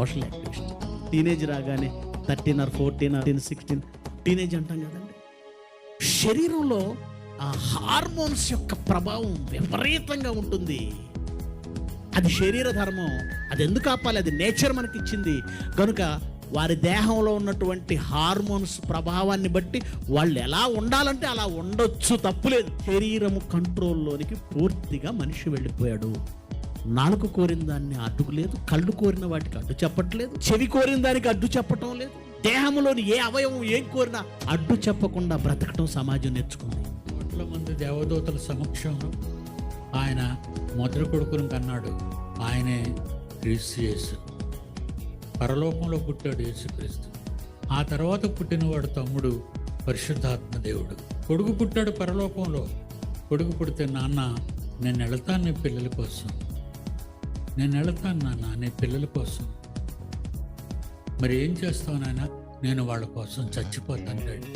Social activist. Teenage రాగానే 13 or 14 or 16 teenage అంటాం కదండి. శరీరంలో ఆ హార్మోన్స్ యొక్క ప్రభావం విపరీతంగా ఉంటుంది. అది శరీర ధర్మం, అది ఎందుకు ఆపాలి? అది నేచర్ మనకిచ్చింది కనుక వారి దేహంలో ఉన్నటువంటి హార్మోన్స్ ప్రభావాన్ని బట్టి వాళ్ళు ఎలా ఉండాలంటే అలా ఉండొచ్చు, తప్పులేదు. శరీరము కంట్రోల్లోనికి పూర్తిగా మనిషి వెళ్ళిపోయాడు. నాలుక కోరిన దాన్ని అడ్డుకు లేదు, కళ్ళు కోరిన వాటికి అడ్డు చెప్పట్లేదు, చెవి కోరిన దానికి అడ్డు చెప్పటం లేదు. దేహంలోని ఏ అవయవం ఏం కోరినా అడ్డు చెప్పకుండా బ్రతకటం సమాజం నేర్చుకుంది. కోట్ల మంది దేవదూతల సమక్షంలో ఆయన మొదటి కొడుకును కన్నాడు. ఆయనే క్రీస్తు యేసు. పరలోకంలో పుట్టాడు యేసుక్రీస్తు. ఆ తర్వాత పుట్టినవాడు తమ్ముడు పరిశుద్ధాత్మ దేవుడు. కొడుకు పుట్టాడు పరలోకంలో. కొడుకు పుడితే, నాన్న నేను వెళతాను నీ పిల్లల కోసం, నేను వెళతాను నాన్న నీ పిల్లల కోసం. మరి ఏం చేస్తావు నాన్న? నేను వాళ్ళ కోసం చచ్చిపోతాను డాడీ.